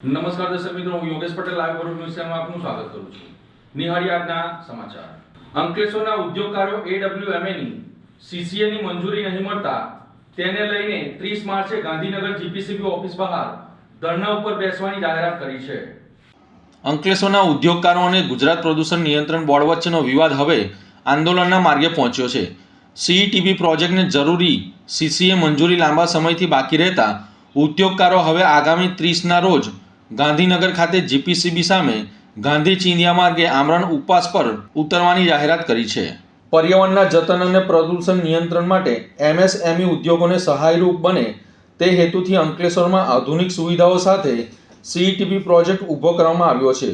નમસ્કાર દર્શક મિત્રો, હું યોગેશ પટેલ લાઈવ ભરૂચ ન્યૂઝ ચેનલમાં આપનું સ્વાગત કરું છું. નિહાળી આજના સમાચાર. અંકલેશ્વરના ઉદ્યોગકારો AWMA ની CCA ની મંજૂરી નહીં મળતા તેને લઈને 30 માર્ચે ગાંધીનગર GPCB ઓફિસ બહાર ધરણા ઉપર બેસવાની જાહેરાત કરી છે. અંકલેશ્વરના ઉદ્યોગકારો અને ગુજરાત પ્રદૂષણ નિયંત્રણ બોર્ડ વચ્ચેનો વિવાદ હવે આંદોલનના માર્ગે પહોંચ્યો છે. CETB પ્રોજેક્ટને જરૂરી CCA મંજૂરી લાંબા સમયથી બાકી રહેતા ઉદ્યોગકારો હવે આગામી 30ના રોજ ગાંધીનગર ખાતે GPCB સામે ગાંધી ચિંધ્યા માર્ગે આમરણ ઉપવાસ પર ઉતરવાની જાહેરાત કરી છે. પર્યાવરણના જતન અને પ્રદૂષણ નિયંત્રણ માટે MSME ઉદ્યોગોને સહાયરૂપ બને તે હેતુથી અંકલેશ્વરમાં આધુનિક સુવિધાઓ સાથે CETB પ્રોજેક્ટ ઊભો કરવામાં આવ્યો છે.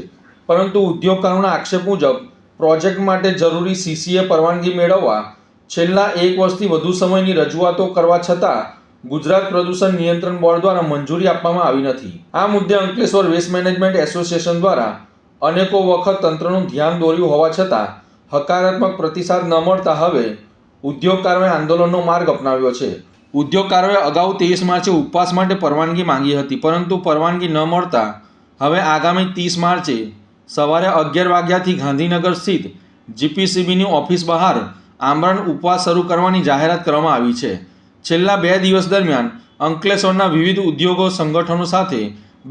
પરંતુ ઉદ્યોગકારોના આક્ષેપ મુજબ પ્રોજેક્ટ માટે જરૂરી CCA પરવાનગી મેળવવા છેલ્લા 1 વર્ષથી વધુ સમયની રજૂઆતો કરવા છતાં ગુજરાત પ્રદૂષણ નિયંત્રણ બોર્ડ દ્વારા મંજૂરી આપવામાં આવી નથી. આ મુદ્દે અંકલેશ્વર વેસ્ટ મેનેજમેન્ટ એસોસિએશન દ્વારા અનેકો વખત તંત્રનું ધ્યાન દોર્યું હોવા છતાં હકારાત્મક પ્રતિસાદ ન મળતા હવે ઉદ્યોગકારોએ આંદોલનનો માર્ગ અપનાવ્યો છે. ઉદ્યોગકારોએ અગાઉ 23 માર્ચે ઉપવાસ માટે પરવાનગી માંગી હતી, પરંતુ પરવાનગી ન મળતા હવે આગામી 30 માર્ચે સવારે 11 વાગ્યાથી ગાંધીનગર સ્થિત GPCBની ઓફિસ બહાર આમરણ ઉપવાસ શરૂ કરવાની જાહેરાત કરવામાં આવી છે. છેલ્લા 2 દિવસ દરમિયાન અંકલેશ્વરના વિવિધ ઉદ્યોગો સંગઠનો સાથે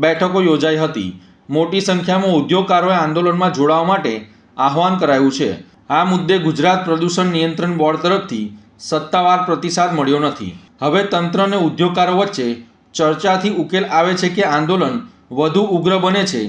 બેઠકો યોજાઈ હતી. મોટી સંખ્યામાં ઉદ્યોગકારોએ આંદોલનમાં જોડાવા માટે આહવાન કરાયું છે. આ મુદ્દે ગુજરાત પ્રદૂષણ નિયંત્રણ બોર્ડ તરફથી સત્તાવાર પ્રતિસાદ મળ્યો નથી. હવે તંત્ર અને ઉદ્યોગકારો વચ્ચે ચર્ચાથી ઉકેલ આવે છે કે આંદોલન વધુ ઉગ્ર બને છે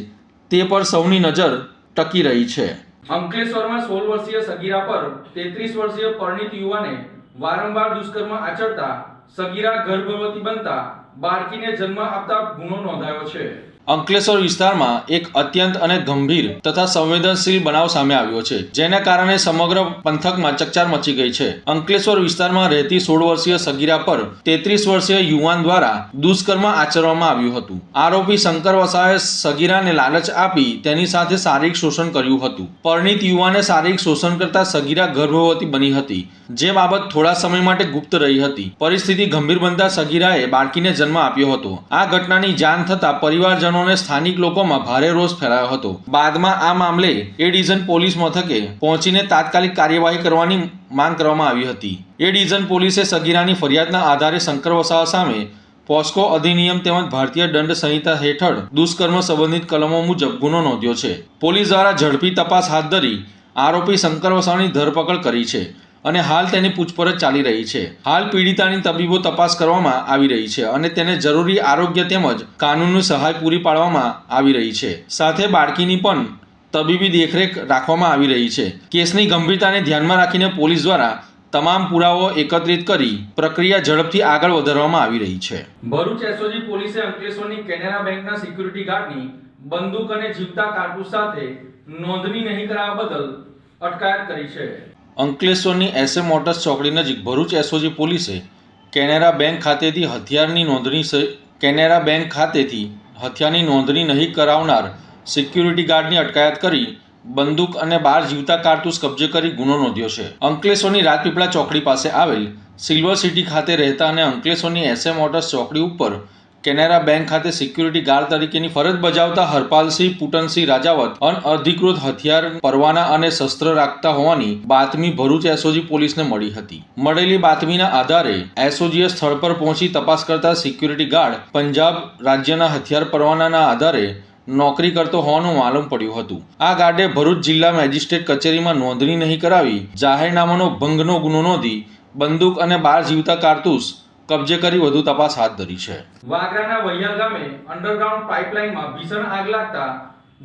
તે પર સૌની નજર ટકી રહી છે. અંકલેશ્વરમાં 16 વર્ષીય સગીરા પર 33 વર્ષીય પરિણીત યુવાને વારંવાર દુષ્કર્મ આચરતા સગીરા ગર્ભવતી બનતા બાળકીને જન્મ આપતા ગુનો નોંધાયો છે. અંકલેશ્વર વિસ્તારમાં એક અત્યંત અને ગંભીર તથા સંવેદનશીલ બનાવ સામે આવ્યો છે, જેના કારણે સમગ્ર પંથકમાં ચકચાર મચી ગઈ છે. અંકલેશ્વર વિસ્તારમાં રહેતી 16 વર્ષીય સગીરા પર 33 વર્ષીય યુવાન દ્વારા દુષ્કર્મ આચરવામાં આવ્યું હતું. આરોપી શંકર વસાવાએ સગીરાને લાલચ આપી તેની સાથે શારીરિક શોષણ કર્યું હતું. પરિણીત યુવાને શારીરિક શોષણ કરતા સગીરા ગર્ભવતી બની હતી, જે બાબત થોડા સમય માટે ગુપ્ત રહી હતી. પરિસ્થિતિ ગંભીર બનતા સગીરાએ બાળકીને જન્મ આપ્યો હતો. આ ઘટનાની જાણ થતાં પરિવારજનો અને સ્થાનિક લોકોમાં ભારે રોષ ફેલાયો હતો. બાદમાં આ મામલે એ ડિવિઝન પોલીસ મથકે પહોંચીને તાત્કાલિક કાર્યવાહી કરવાની માંગ કરવામાં આવી હતી. એ ડિવિઝન પોલીસે સગીરાની ફરિયાદના આધારે શંકર વસાવા સામે પોસ્કો અધિનિયમ તેમજ ભારતીય દંડ સંહિતા હેઠળ દુષ્કર્મ સંબંધિત કલમો મુજબ ગુનો નોંધ્યો છે. પોલીસ દ્વારા ઝડપી તપાસ હાથ ધરી આરોપી શંકર વસાવાની ધરપકડ કરી છે અને હાલ તેની પૂછપરછ ચાલી રહી છે. હાલ પીડિતાની તબીબો તપાસ કરવામાં આવી રહી છે અને તેને જરૂરી આરોગ્ય તેમજ કાનૂની સહાય પૂરી પાડવામાં આવી રહી છે. સાથે બાળકીની પણ તબીબી દેખરેખ રાખવામાં આવી રહી છે. કેસની ગંભીરતાને ધ્યાનમાં રાખીને પોલીસ દ્વારા તમામ પુરાવાઓ એકત્રિત કરી પ્રક્રિયા ઝડપથી આગળ વધારવામાં આવી રહી છે. ભરૂચ SOG પોલીસે અંકલેશ્વરની કેનેરા બેંકના સિક્યુરિટી ગાર્ડની બંદૂક અને જીવતા કારતૂસ સાથે નોંધણી નહીં કરાવવા બદલ અટકાયત કરી છે. અંકલેશ્વરની SM મોટર્સ ચોકડી નજીક ભરૂચ SOG પોલીસે કેનેરા બેંક ખાતેથી હથિયારની નોંધણી નહીં કરાવનાર સિક્યુરિટી ગાર્ડની અટકાયત કરી બંદૂક અને 12 જીવતા કારતૂસ કબજે કરી ગુનો નોંધ્યો છે. અંકલેશ્વરની રાજપીપળા ચોકડી પાસે આવેલ સિલ્વર સિટી ખાતે રહેતા અને અંકલેશ્વરની SM મોટર્સ ચોકડી ઉપર કેનેરા બેંક ખાતે સિક્યુરિટી ગાર્ડ તરીકેની ફરજ બજાવતા હરપાલસિંહ પુટનસિંહ રાજાવત અનઅધિકૃત હથિયાર, પરવાના અને શસ્ત્ર રાખતા હોવાની બાતમી ભરૂચ SOG પોલીસને મળી હતી. મળેલી બાતમીના આધારે SOGએ સ્થળ પર પહોંચી તપાસ કરતા સિક્યુરિટી ગાર્ડ પંજાબ રાજ્યના હથિયાર પરવાનાના આધારે નોકરી કરતો હોવાનું માલુમ પડ્યું હતું. આ ગાર્ડે ભરૂચ જિલ્લા મેજિસ્ટ્રેટ કચેરીમાં નોંધણી નહીં કરાવી જાહેરનામાનો ભંગનો ગુનો નોંધી બંદૂક અને 12 જીવતા કારતૂસ કબજે કરી વધુ તપાસ હાથ ધરી છે. વાગરાના વૈયાલ ગામે અંડરગ્રાઉન્ડ પાઇપલાઇનમાં ભીષણ આગ લાગતા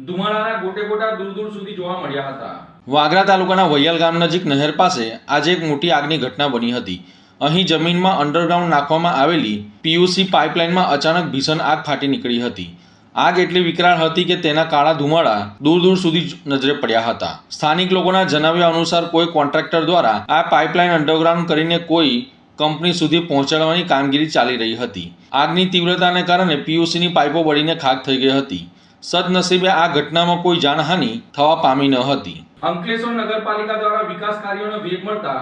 ધુમાડાના ગોટેગોટા દૂર દૂર સુધી જોવા મળ્યા હતા. વાગરા તાલુકાના વૈયાલ ગામ નજીક નહેર પાસે આજે એક મોટી આગની ઘટના બની હતી. અહીં જમીનમાં અંડરગ્રાઉન્ડ નાખવામાં આવેલી PUC પાઇપલાઇનમાં અચાનક ભીષણ આગ ફાટી નીકળી હતી. આગ એટલી વિકરાળ હતી કે તેના કાળા ધુમાડા દૂર દૂર સુધી નજરે પડ્યા હતા. સ્થાનિક લોકોના જણાવ્યા અનુસાર કોઈ કોન્ટ્રાક્ટર દ્વારા આ પાઇપલાઇન અંડરગ્રાઉન્ડ કરીને કોઈ કંપની સુધી પહોંચાડવાની કામગીરી ચાલી રહી હતી. આગની તીવ્રતાને કારણે PUCની પાઇપો બળીને ખાક થઈ ગઈ હતી. સદનસીબે આ ઘટનામાં કોઈ જાનહાનિ થવા પામી ન હતી. અંકલેશ્વર નગરપાલિકા દ્વારા વિકાસ કાર્યોનો વેગ મળતા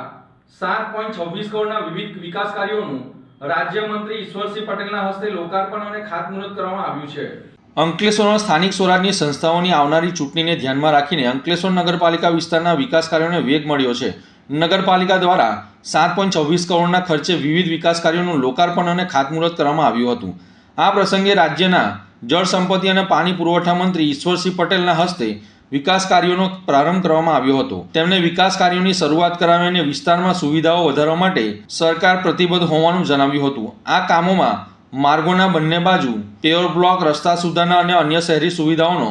7.26 કરોડના વિવિધ વિકાસ કાર્યોનું રાજ્યમંત્રી ઈશ્વરસિંહ પટેલના હસ્તે લોકાર્પણ અને ખાતમુહૂર્ત કરવામાં આવ્યું છે. અંકલેશ્વરમાં સ્થાનિક સ્વરાજની સંસ્થાઓની આવનારી ચૂંટણીને ધ્યાનમાં રાખીને અંકલેશ્વર નગરપાલિકા વિસ્તારના વિકાસ કાર્યોને વેગ મળ્યો છે. નગરપાલિકા દ્વારા 7.26 કરોડના ખર્ચે વિવિધ વિકાસ કાર્યોનું લોકાર્પણ અને ખાતમુહૂર્ત કરવામાં આવ્યું હતું. આ પ્રસંગે રાજ્યના જળ સંપત્તિ અને પાણી પુરવઠા મંત્રી ઈશ્વરસિંહ પટેલના હસ્તે વિકાસ કાર્યોનો પ્રારંભ કરવામાં આવ્યો હતો. તેમણે વિકાસ કાર્યોની શરૂઆત કરાવી અને વિસ્તારમાં સુવિધાઓ વધારવા માટે સરકાર પ્રતિબદ્ધ હોવાનું જણાવ્યું હતું. આ કામોમાં માર્ગોના બંને બાજુ પેવર બ્લોક, રસ્તા સુધારણા અને અન્ય શહેરી સુવિધાઓનો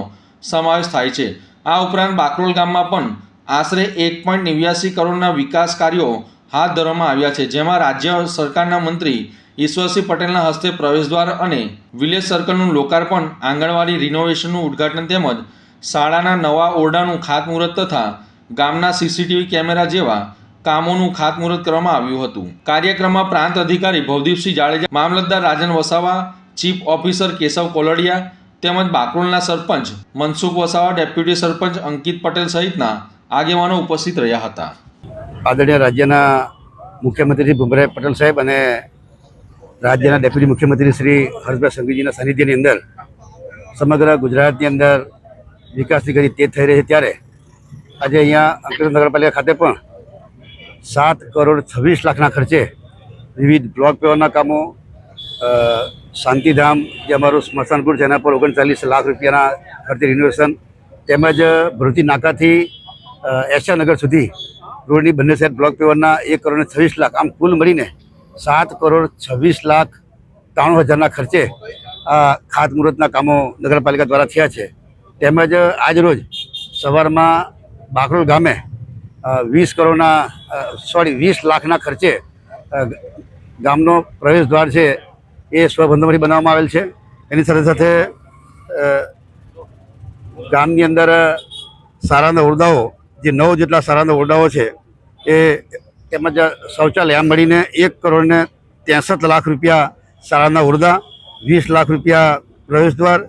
સમાવેશ થાય છે. આ ઉપરાંત બાકરોલ ગામમાં પણ આશરે 1.89 કરોડના વિકાસ કાર્યો હાથ ધરવામાં આવ્યા છે, જેમાં રાજ્ય સરકારના મંત્રી ઈશ્વરસિંહ પટેલના હસ્તે પ્રવેશદ્વાર અને વિલેજ સર્કલનું લોકાર્પણ, આંગણવાડી રિનોવેશનનું ઉદ્ઘાટન તેમજ શાળાના નવા ઓરડાનું ખાતમુહૂર્ત તથા ગામના સીસીટીવી કેમેરા જેવા કામોનું ખાતમુહૂર્ત કરવામાં આવ્યું હતું. કાર્યક્રમમાં પ્રાંત અધિકારી ભવદીપસિંહ જાડેજા, મામલતદાર રાજન વસાવા, ચીફ ઓફિસર કેશવ કોલડિયા તેમજ બાકરોલના સરપંચ મનસુખ વસાવા, ડેપ્યુટી સરપંચ અંકિત પટેલ સહિતના આગેવાનો ઉપસ્થિત રહ્યા હતા. આદરણીય રાજ્યના મુખ્યમંત્રી શ્રી ભૂપેન્દ્રભાઈ પટેલ સાહેબ અને રાજ્યના ડેપ્યુટી મુખ્યમંત્રી શ્રી હર્ષભાઈ સંઘવીજીના સાનિધ્યની અંદર સમગ્ર ગુજરાતની અંદર વિકાસની ગતિ તેજ થઈ રહી છે, ત્યારે આજે અહીંયા અંકલેશ્વર નગરપાલિકા ખાતે પણ 7,26,00,000ના ખર્ચે વિવિધ બ્લોક પેવરના કામો, શાંતિધામ જે અમારું સ્મશાનપુર છે એના પર 39 લાખ રૂપિયાના ખર્ચે રિનોવેશન, તેમજ ભરૂચી નાકાથી એશિયાનગર સુધી રોડની બંને સાઈડ બ્લોક પેવરના 1,26,00,000, આમ કુલ મળીને 7,26,93,000ના ખર્ચે આ ખાતમુહૂર્તના કામો નગરપાલિકા દ્વારા થયા છે. તેમજ આજ રોજ સવારમાં બાકરોલ ગામે 20 લાખના ખર્ચે ગામનો પ્રવેશદ્વાર છે એ સ્વબંધમાંથી બનાવવામાં આવેલ છે. એની સાથે સાથે ગામની અંદર સારાના ઓરડાઓ, જે 9 જેટલા સારાના ઓરડાઓ છે એ તેમજ શૌચાલય, આમ મળીને 1,63,00,000 રૂપિયા સારાના ઓરડા, 20 લાખ રૂપિયા પ્રવેશદ્વાર,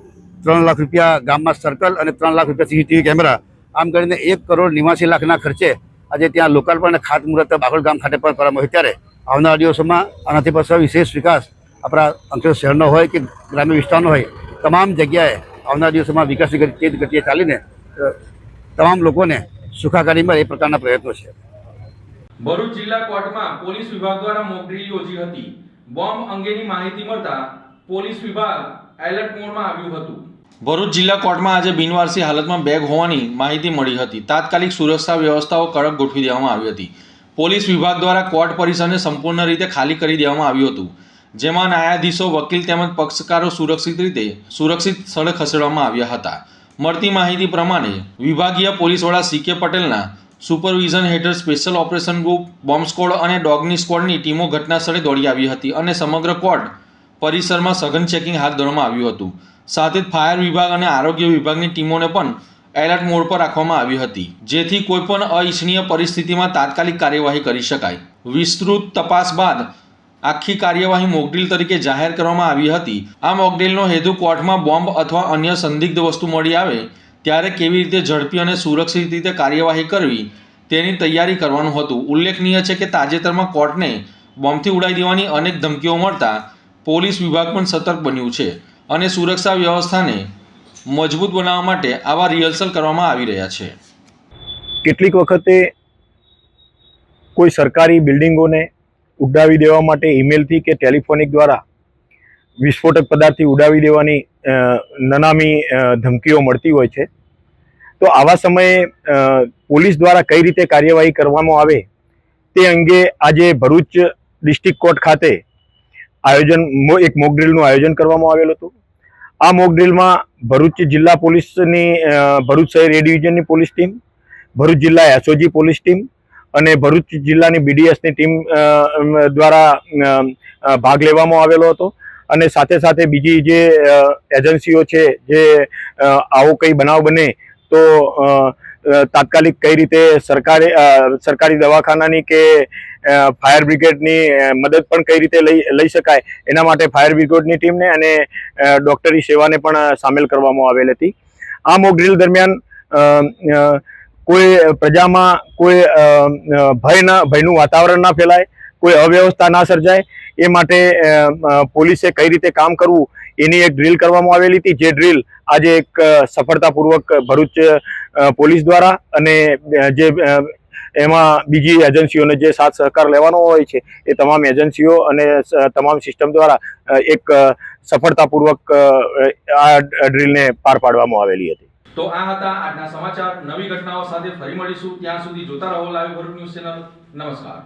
3 લાખ રૂપિયા ગામમાં સર્કલ અને 3 લાખ રૂપિયા સીસીટીવી કેમેરા, આમ કરીને 1,89,00,000ના ખર્ચે આજે ત્યાં લોકાર્પણ અને ખાતમુહૂર્ત બાકરોલ ગામ ખાતે પણ કરવામાં આવ્યું. ત્યારે આવનારા દિવસોમાં આનાથી પાછળ વિશેષ વિકાસ આપણા અંકલેશ્વર શહેરનો હોય કે ગ્રામ્ય વિસ્તારનો હોય, તમામ જગ્યાએ આવનારા દિવસોમાં વિકાસની ગતિ તેજ ગતિએ ચાલીને તમામ લોકોને સુખાકારી મળે એ પ્રકારના પ્રયત્નો છે. ભરૂચ જિલ્લા કોર્ટમાં પોલીસ વિભાગ દ્વારા મોક ડ્રીલ યોજી હતી. બોમ્બ અંગેની માહિતી મળતા પોલીસ વિભાગ એલર્ટ મોડમાં આવ્યું હતું. ભરૂચ જિલ્લા કોર્ટમાં આજે બિનવારસી હાલતમાં બેગ હોવાની માહિતી મળી હતી. તાત્કાલિક સુરક્ષા વ્યવસ્થાઓ કડક ગોઠવી દેવામાં આવી હતી. પોલીસ વિભાગ દ્વારા કોર્ટ પરિસરને સંપૂર્ણ રીતે ખાલી કરી દેવામાં આવ્યું હતું, જેમાં ન્યાયાધીશો, વકીલ તેમજ પક્ષકારો સુરક્ષિત સ્થળે ખસેડવામાં આવ્યા હતા. મળતી માહિતી પ્રમાણે વિભાગીય પોલીસ વડા CK પટેલના સુપરવિઝન હેઠળ special operation group, bomb squad અને ડોગની સ્ક્વોડની ટીમો ઘટના સ્થળે દોડી આવી હતી અને સમગ્ર કોર્ટ પરિસરમાં સઘન ચેકિંગ હાથ ધરવામાં આવ્યું હતું. સાથે જ ફાયર વિભાગ અને આરોગ્ય વિભાગની ટીમોને પણ એલર્ટ મોડ પર રાખવામાં આવી હતી, જેથી કોઈપણ અનિચ્છનીય પરિસ્થિતિમાં તાત્કાલિક કાર્યવાહી કરી શકાય. વિસ્તૃત તપાસ બાદ આખી કાર્યવાહી મોકડ્રીલ તરીકે જાહેર કરવામાં આવી હતી. આ મોકડ્રીલનો હેતુ કોર્ટમાં બોમ્બ અથવા અન્ય સંદિગ્ધ વસ્તુ મળી આવે ત્યારે કેવી રીતે ઝડપી અને સુરક્ષિત રીતે કાર્યવાહી કરવી તેની તૈયારી કરવાનું હતું. ઉલ્લેખનીય છે કે તાજેતરમાં કોર્ટને બોમ્બથી ઉડાવી દેવાની અનેક ધમકીઓ મળતા પોલીસ વિભાગ પણ સતર્ક બન્યું છે અને સુરક્ષા વ્યવસ્થાને મજબૂત બનાવવા માટે આવા રિહર્સલ કરવામાં આવી રહ્યા છે. કેટલીક વખતે કોઈ સરકારી બિલ્ડિંગોને ઉડાવી દેવા માટે ઈમેલથી કે ટેલિફોનિક દ્વારા વિસ્ફોટક પદાર્થથી ઉડાવી દેવાની નનામી ધમકીઓ મળતી હોય છે. તો આવા સમયે પોલીસ દ્વારા કઈ રીતે કાર્યવાહી કરવામાં આવે તે અંગે આજે ભરૂચ ડિસ્ટ્રિક્ટ કોર્ટ ખાતે એક મોક ડ્રીલનું આયોજન કરવામાં આવેલું હતું. આ મોક ડ્રીલમાં ભરૂચ જિલ્લા પોલીસની ભરૂચ શહેર એ ડિવિઝનની પોલીસ ટીમ, ભરૂચ જિલ્લા SOG પોલીસ ટીમ અને ભરૂચ જિલ્લાની BDSની ટીમ દ્વારા ભાગ લેવામાં આવેલો હતો. અને સાથે સાથે બીજી જે એજન્સીઓ છે, જે આવો કંઈ બનાવ બને તો તાત્કાલિક કઈ રીતે સરકારી દવાખાનાની કે ફાયર બ્રિગેડની મદદ પણ કઈ રીતે લઈ શકાય, એના માટે ફાયર બ્રિગેડની ટીમને અને ડૉક્ટરી સેવાને પણ સામેલ કરવામાં આવેલ હતી. આ મોક ડ્રીલ દરમિયાન કોઈ પ્રજામાં કોઈ ભયનું વાતાવરણ ના ફેલાય, કોઈ અવ્યવસ્થા ના સર્જાય, એ માટે પોલીસે કઈ રીતે કામ કરવું એની એક ડ્રીલ કરવામાં આવેલી હતી, જે ડ્રીલ આજે એક સફળતાપૂર્વક ભરૂચ પોલીસ દ્વારા અને જે એમાં બીજી એજન્સીઓને જે સાથ સહકાર લેવાનો હોય છે એ તમામ એજન્સીઓ અને તમામ સિસ્ટમ દ્વારા એક સફળતાપૂર્વક આ ડ્રીલને પાર પાડવામાં આવેલી હતી. તો આ હતા આજના સમાચાર. નવી ઘટનાઓ સાથે ફરી મળીશું. ત્યાં સુધી જોતા રહો લાઈવ ભરૂચ ન્યૂઝ ચેનલ. નમસ્કાર.